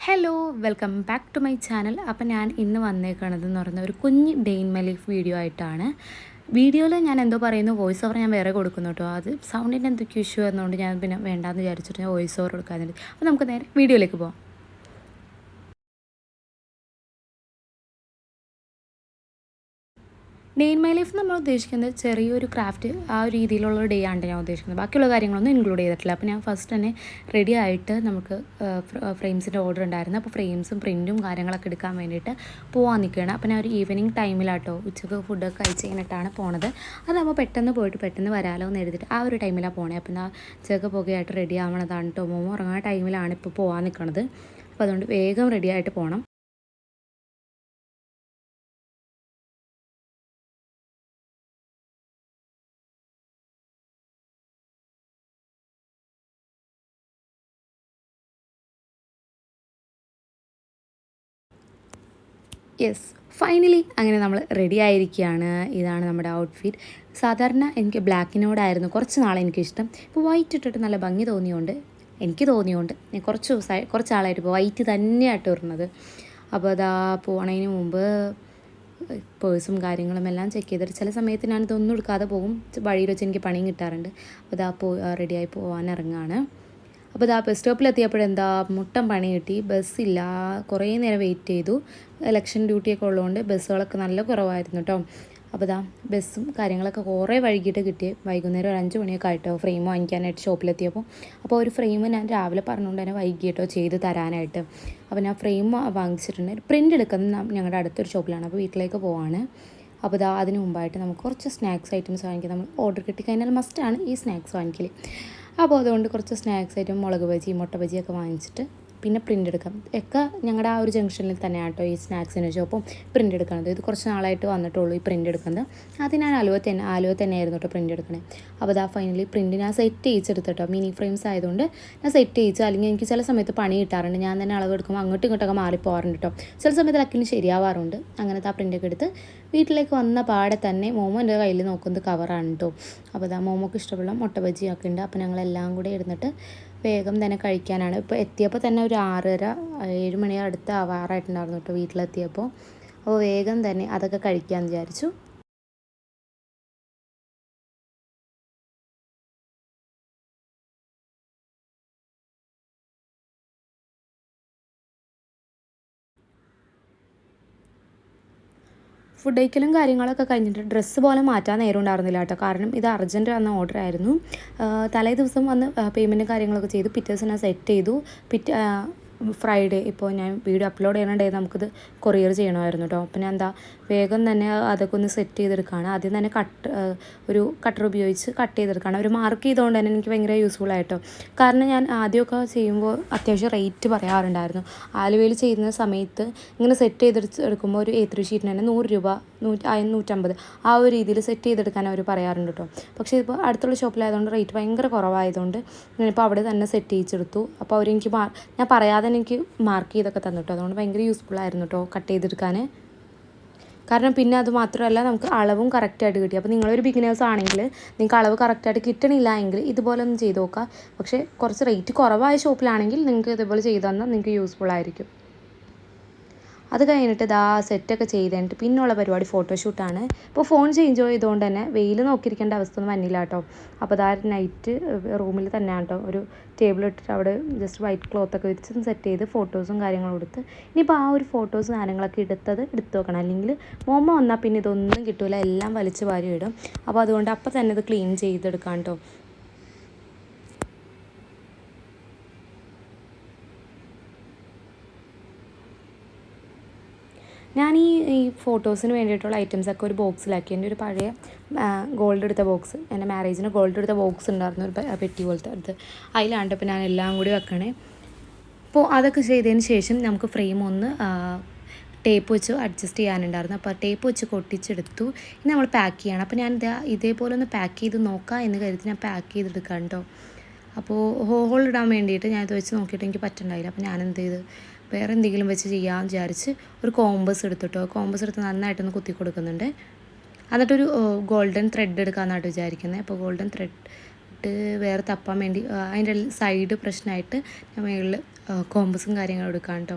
Hello welcome back to my channel. അപ്പോൾ ഞാൻ ഇന്ന് വന്നേക്കണതെന്ന് പറയുന്ന ഒരു കുഞ്ഞ് day in my life video ആയിട്ടാണ്. വീഡിയോയിൽ ഞാൻ എന്തോ പറയുന്നു, വോയിസ് ഓവർ ഞാൻ വേറെ കൊടുക്കുന്നു കേട്ടോ. അത് സൗണ്ടിൻ്റെ എന്തൊക്കെ ഇഷ്യൂ ആയിരുന്നുകൊണ്ട് ഞാൻ പിന്നെ വേണ്ടാന്ന് വിചാരിച്ചിട്ട് ഞാൻ വോയിസ് ഓവർ കൊടുക്കാറുണ്ട്. അപ്പോൾ നമുക്ക് നേരെ വീഡിയോയിലേക്ക് പോകാം. ഡേ ഇൻ മൈ ലൈഫ് നമ്മൾ ഉദ്ദേശിക്കുന്നത് ചെറിയൊരു ക്രാഫ്റ്റ് ആ ഒരു രീതിയിലുള്ള ഡേ ആണ് ഞാൻ ഉദ്ദേശിക്കുന്നത്. ബാക്കിയുള്ള കാര്യങ്ങളൊന്നും ഇൻക്ലൂഡ് ചെയ്തിട്ടില്ല. അപ്പോൾ ഞാൻ ഫസ്റ്റ് തന്നെ റെഡി ആയിട്ട് നമുക്ക് ഫ്രെയിംസിൻ്റെ ഓർഡർ ഉണ്ടായിരുന്നു. അപ്പോൾ ഫ്രെയിംസും പ്രിൻറ്റും കാര്യങ്ങളൊക്കെ എടുക്കാൻ വേണ്ടിയിട്ട് പോകാൻ നിൽക്കുകയാണ്. അപ്പോൾ ഞാൻ ഒരു ഈവനിങ് ടൈമിലാട്ടോ, ഉച്ചക്ക് ഫുഡൊക്കെ കഴിച്ച് കഴിഞ്ഞിട്ടാണ് പോണത്. അതാകുമ്പോൾ പെട്ടെന്ന് പോയിട്ട് പെട്ടെന്ന് വരാമല്ലോ എന്ന് എഴുതിയിട്ട് ആ ഒരു ടൈമിലാണ് പോണേ. അപ്പോൾ ഞാൻ ഉച്ചക്ക് പുകയായിട്ട് റെഡി ആവണതാണ് കേട്ടോ. മോമോ ഉറങ്ങുന്ന ടൈമിലാണ് ഇപ്പോൾ പോകാൻ നിൽക്കുന്നത്. അപ്പോൾ അതുകൊണ്ട് വേഗം റെഡി ആയിട്ട് പോകണം. യെസ്, ഫൈനലി അങ്ങനെ നമ്മൾ റെഡി ആയിരിക്കുകയാണ്. ഇതാണ് നമ്മുടെ ഔട്ട്ഫിറ്റ്. സാധാരണ എനിക്ക് ബ്ലാക്കിനോടായിരുന്നു കുറച്ച് നാളെ എനിക്കിഷ്ടം. ഇപ്പോൾ വൈറ്റ് ഇട്ടിട്ട് നല്ല ഭംഗി തോന്നിയോണ്ട് ഞാൻ കുറച്ച് ആളായിട്ട് ഇപ്പോൾ വൈറ്റ് തന്നെയായിട്ട് ഇടുന്നത്. അപ്പോൾ അതാ പോണതിന് മുമ്പ് പേഴ്സും കാര്യങ്ങളും എല്ലാം ചെക്ക് ചെയ്തിട്ട് ചില സമയത്ത് ഞാനിതൊന്നും എടുക്കാതെ പോകും. വഴിയിൽ വെച്ച് എനിക്ക് പണിയും കിട്ടാറുണ്ട്. അപ്പോൾ ഇതാ റെഡിയായി പോകാൻ ഇറങ്ങുകയാണ്. അപ്പോൾ ഇതാ ബസ് സ്റ്റോപ്പിലെത്തിയപ്പോഴെന്താ മുട്ടം പണി കിട്ടി. ബസ്സില്ല, കുറേ നേരം വെയിറ്റ് ചെയ്തു. ഇലക്ഷൻ ഡ്യൂട്ടിയൊക്കെ ഉള്ളതുകൊണ്ട് ബസ്സുകളൊക്കെ നല്ല കുറവായിരുന്നു കേട്ടോ. അപ്പോൾ ഇതാ ബസ്സും കാര്യങ്ങളൊക്കെ കുറേ വൈകിട്ട് കിട്ടി. വൈകുന്നേരം ഒരു 5 മണിയൊക്കെ ആയിട്ടോ ഫ്രെയിം വാങ്ങിക്കാനായിട്ട് ഷോപ്പിലെത്തിയപ്പോൾ. അപ്പോൾ ഒരു ഫ്രെയിം ഞാൻ രാവിലെ പറഞ്ഞുകൊണ്ട് തന്നെ വൈകിട്ടോ ചെയ്ത് തരാനായിട്ട്. അപ്പോൾ ഞാൻ ഫ്രെയിം വാങ്ങിച്ചിട്ടുണ്ട്. പ്രിൻ്റ് എടുക്കുന്നത് ഞങ്ങളുടെ അടുത്തൊരു ഷോപ്പിലാണ്. അപ്പോൾ വീട്ടിലേക്ക് പോവാണ്. അപ്പോൾ ഇതാ അതിന് മുമ്പായിട്ട് നമുക്ക് കുറച്ച് സ്നാക്സ് ഐറ്റംസ് വാങ്ങിക്കാം. നമ്മൾ ഓർഡർ കിട്ടിക്കഴിഞ്ഞാൽ മസ്റ്റാണ് ഈ സ്നാക്സ് വാങ്ങിക്കൽ. അപ്പോൾ അതുകൊണ്ട് കുറച്ച് സ്നാക്സ് ഐറ്റം, മുളക് ബജി, മുട്ട ബജിയൊക്കെ വാങ്ങിച്ചിട്ട് പിന്നെ പ്രിൻ്റ് എടുക്കാം. ഒക്കെ ഞങ്ങളുടെ ആ ഒരു ജംഗ്ഷനിൽ തന്നെയാണ് കേട്ടോ ഈ സ്നാക്സിൻ്റെ ഷോപ്പും പ്രിൻ്റ് എടുക്കുന്നത്. ഇത് കുറച്ച് നാളായിട്ട് വന്നിട്ടുള്ളൂ ഈ പ്രിൻ്റ് എടുക്കുന്നത്. അത് ഞാൻ ആലുവ തന്നെയായിരുന്നു കേട്ടോ പ്രിൻ്റ് എടുക്കണേ. അപ്പോൾ അതാ ഫൈനലി പ്രിൻ്റ് ഞാൻ സെറ്റ് ചെയ്യിച്ചെടുത്തിട്ടോ. മിനി ഫ്രെയിംസ് ആയതുകൊണ്ട് ഞാൻ സെറ്റ് ചെയ്യിച്ചു. അല്ലെങ്കിൽ എനിക്ക് ചില സമയത്ത് പണി കിട്ടാറുണ്ട്. ഞാൻ തന്നെ അളവെടുക്കുമ്പോൾ അങ്ങോട്ടും ഇങ്ങോട്ടൊക്കെ മാറിപ്പോകാറുണ്ട് കേട്ടോ. ചില സമയത്ത് ലക്കിന് ശരിയാവാറുണ്ട്. അങ്ങനത്തെ ആ പ്രിൻ്റൊക്കെ എടുത്ത് വീട്ടിലേക്ക് വന്ന പാടെ തന്നെ മോമോ എൻ്റെ കയ്യിൽ നോക്കുന്നത് കവറാണ് കേട്ടോ. അപ്പോൾ അതാ മോമോക്ക് ഇഷ്ടമുള്ള മുട്ട ബജിയൊക്കെ ഉണ്ട്. അപ്പോൾ ഞങ്ങളെല്ലാം കൂടെ ഇരുന്നിട്ട് വേഗം തന്നെ കഴിക്കാനാണ്. ഇപ്പോൾ എത്തിയപ്പോൾ തന്നെ ഒരു 6:30 7 മണി അടുത്ത് ആവാറായിട്ടുണ്ടായിരുന്നു കേട്ടോ വീട്ടിലെത്തിയപ്പോൾ. അപ്പോൾ വേഗം തന്നെ അതൊക്കെ കഴിക്കാമെന്ന് വിചാരിച്ചു. ഫുഡ് കഴിക്കലും കാര്യങ്ങളൊക്കെ കഴിഞ്ഞിട്ട് ഡ്രസ്സ് പോലെ മാറ്റാൻ നേരം ഉണ്ടായിരുന്നില്ല കേട്ടോ. കാരണം ഇത് അർജൻറ്റ് വന്ന ഓർഡർ ആയിരുന്നു. തലേ ദിവസം വന്ന് പേയ്മെൻറ്റും കാര്യങ്ങളൊക്കെ ചെയ്തു. പിറ്റേ ദിവസം ഞാൻ സെറ്റ് ചെയ്തു. ഫ്രൈഡേ ഇപ്പോൾ ഞാൻ വീഡിയോ അപ്ലോഡ് ചെയ്യണ ഡേ നമുക്കിത് കൊറിയർ ചെയ്യണമായിരുന്നു കേട്ടോ. അപ്പോൾ ഞാൻ വേഗം തന്നെ അതൊക്കെ ഒന്ന് സെറ്റ് ചെയ്തെടുക്കുകയാണ്. ആദ്യം തന്നെ ഒരു കട്ടർ ഉപയോഗിച്ച് കട്ട് ചെയ്തെടുക്കുകയാണ്. ഒരു മാർക്ക് ചെയ്തുകൊണ്ട് തന്നെ എനിക്ക് ഭയങ്കര യൂസ്ഫുൾ ആയിട്ടോ. കാരണം ഞാൻ ആദ്യമൊക്കെ ചെയ്യുമ്പോൾ അത്യാവശ്യം റേറ്റ് പറയാറുണ്ടായിരുന്നു. ആലുവയിൽ ചെയ്യുന്ന സമയത്ത് ഇങ്ങനെ സെറ്റ് ചെയ്തെടുക്കുമ്പോൾ ഒരു A3 ഷീറ്റിന് തന്നെ 100 രൂപ, 150 ആ ഒരു രീതിയിൽ സെറ്റ് ചെയ്തെടുക്കാൻ അവർ പറയാറുണ്ട് കേട്ടോ. പക്ഷേ ഇപ്പോൾ അടുത്തുള്ള ഷോപ്പിലായതുകൊണ്ട് റേറ്റ് ഭയങ്കര കുറവായതുകൊണ്ട് ഞാനിപ്പോൾ അവിടെ തന്നെ സെറ്റ് ചെയ്തെടുത്തു. അപ്പോൾ അവരെനിക്ക് ഞാൻ പറയാതെ എനിക്ക് മാർക്ക് ചെയ്തൊക്കെ തന്നിട്ടോ. അതുകൊണ്ട് ഭയങ്കര യൂസ്ഫുൾ ആയിരുന്നു കേട്ടോ കട്ട് ചെയ്തെടുക്കാൻ. കാരണം പിന്നെ അത് മാത്രമല്ല നമുക്ക് അളവും കറക്റ്റായിട്ട് കിട്ടി. അപ്പോൾ നിങ്ങളൊരു ബിഗിനേഴ്സ് ആണെങ്കിൽ നിങ്ങൾക്ക് അളവ് കറക്റ്റായിട്ട് കിട്ടണില്ല എങ്കിൽ ഇതുപോലെ ഒന്ന് ചെയ്ത് നോക്കുക. പക്ഷേ കുറച്ച് റേറ്റ് കുറവായ ഷോപ്പിലാണെങ്കിൽ നിങ്ങൾക്ക് ഇതുപോലെ ചെയ്ത് തന്നാൽ നിങ്ങൾക്ക് യൂസ്ഫുൾ ആയിരിക്കും. അത് കഴിഞ്ഞിട്ട് സെറ്റൊക്കെ ചെയ്ത് കഴിഞ്ഞിട്ട് പിന്നുള്ള പരിപാടി ഫോട്ടോഷൂട്ടാണ്. ഇപ്പോൾ ഫോൺ ചേഞ്ച് ചെയ്തുകൊണ്ട് തന്നെ വെയിൽ നോക്കിയിരിക്കേണ്ട അവസ്ഥ ഒന്നും വന്നില്ല കേട്ടോ. അപ്പോൾ നൈറ്റ് റൂമിൽ തന്നെയാണ് കേട്ടോ ഒരു ടേബിൾ ഇട്ടിട്ട് അവിടെ ജസ്റ്റ് വൈറ്റ് ക്ലോത്തൊക്കെ വിരിച്ച് സെറ്റ് ചെയ്ത് ഫോട്ടോസും കാര്യങ്ങളും എടുത്ത് ഇനിയിപ്പോൾ ആ ഒരു ഫോട്ടോസ് സാധനങ്ങളൊക്കെ എടുത്ത് വെക്കണം. അല്ലെങ്കിൽ മോമ വന്നാൽ പിന്നെ ഇതൊന്നും കിട്ടില്ല, എല്ലാം വലിച്ച് വാരി ഇടും. അപ്പോൾ അതുകൊണ്ട് അപ്പോൾ തന്നെ ഇത് ക്ലീൻ ചെയ്തെടുക്കാം കേട്ടോ. ഞാൻ ഈ ഫോട്ടോസിന് വേണ്ടിയിട്ടുള്ള ഐറ്റംസൊക്കെ ഒരു ബോക്സിലാക്കി. എൻ്റെ ഒരു പഴയ ഗോൾഡ് എടുത്ത ബോക്സ്, എൻ്റെ മാരേജിന് ഗോൾഡ് എടുത്ത ബോക്സ് ഉണ്ടായിരുന്നു, ഒരു പെട്ടി പോലത്തെ അടുത്ത്. അതിലാണ് ഇപ്പോൾ ഞാൻ എല്ലാം കൂടി വെക്കണേ. അപ്പോൾ അതൊക്കെ ചെയ്തതിന് ശേഷം നമുക്ക് ഫ്രെയിം ഒന്ന് ടേപ്പ് വെച്ച് അഡ്ജസ്റ്റ് ചെയ്യാനുണ്ടായിരുന്നു. അപ്പോൾ ടേപ്പ് വെച്ച് കൊട്ടിച്ചെടുത്തു. ഇനി നമ്മൾ പാക്ക് ചെയ്യണം. അപ്പോൾ ഞാൻ ഇതേപോലെ ഒന്ന് പാക്ക് ചെയ്ത് നോക്കാം എന്ന് കരുതി ഞാൻ പാക്ക് ചെയ്തെടുക്കാം കേട്ടോ. അപ്പോൾ ഹോൾ ഇടാൻ വേണ്ടിയിട്ട് ഞാൻ ഇത് വെച്ച് നോക്കിയിട്ട് എനിക്ക് പറ്റുന്നുണ്ടായില്ല. അപ്പോൾ ഞാൻ എന്ത് ചെയ്ത് വേറെ എന്തെങ്കിലും വെച്ച് ചെയ്യാമെന്ന് വിചാരിച്ച് ഒരു കോമ്പസ് എടുത്തിട്ടോ. കോമ്പസ് എടുത്ത് നന്നായിട്ടൊന്ന് കുത്തി കൊടുക്കുന്നുണ്ട്. എന്നിട്ടൊരു ഗോൾഡൻ ത്രെഡ് എടുക്കാമെന്നായിട്ട് വിചാരിക്കുന്നത്. അപ്പോൾ ഗോൾഡൻ ത്രെഡ് വേറെ തപ്പാൻ വേണ്ടി അതിൻ്റെ സൈഡ് പ്രശ്നമായിട്ട് ഞാൻ മുകളിൽ കോമ്പസും കാര്യങ്ങളും എടുക്കാം കേട്ടോ.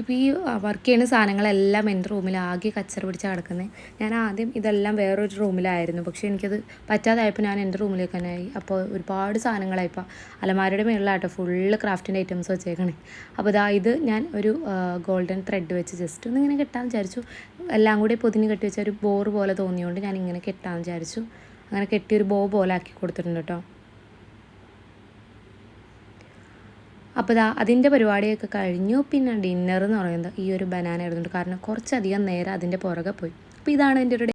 ഇപ്പോൾ ഈ വർക്ക് ചെയ്യുന്ന സാധനങ്ങളെല്ലാം എൻ്റെ റൂമിൽ ആകെ കച്ചറ പിടിച്ചാൽ കിടക്കുന്നത്. ഞാൻ ആദ്യം ഇതെല്ലാം വേറൊരു റൂമിലായിരുന്നു, പക്ഷേ എനിക്കത് പറ്റാതായപ്പോൾ ഞാൻ എൻ്റെ റൂമിലേക്ക് തന്നെ ആയി. അപ്പോൾ ഒരുപാട് സാധനങ്ങളായിപ്പോൾ അലമാരയുടെ മുകളിലാട്ടോ ഫുള്ള് ക്രാഫ്റ്റിൻ്റെ ഐറ്റംസ് വെച്ചേക്കണേ. അപ്പോൾ ഇത് ഞാൻ ഒരു ഗോൾഡൻ ത്രെഡ് വെച്ച് ജസ്റ്റ് ഒന്ന് ഇങ്ങനെ കെട്ടാൻ വിചാരിച്ചു. എല്ലാം കൂടി പൊതിഞ്ഞ് കെട്ടി വെച്ച ഒരു ബോർ പോലെ തോന്നിയുകൊണ്ട് ഞാൻ ഇങ്ങനെ കെട്ടാൻ വിചാരിച്ചു. അങ്ങനെ കെട്ടിയൊരു ബോ പോലെ ആക്കി കൊടുത്തിട്ടുണ്ട് കേട്ടോ. അപ്പോൾ അതിൻ്റെ പരിപാടിയൊക്കെ കഴിഞ്ഞു. പിന്നെ ഡിന്നർ എന്ന് പറയുന്നത് ഈ ഒരു ബനാന ആയിരുന്നുണ്ട്, കാരണം കുറച്ചധികം നേരം അതിൻ്റെ പുറകെ പോയി. അപ്പോൾ ഇതാണ് എൻ്റെ ഒരു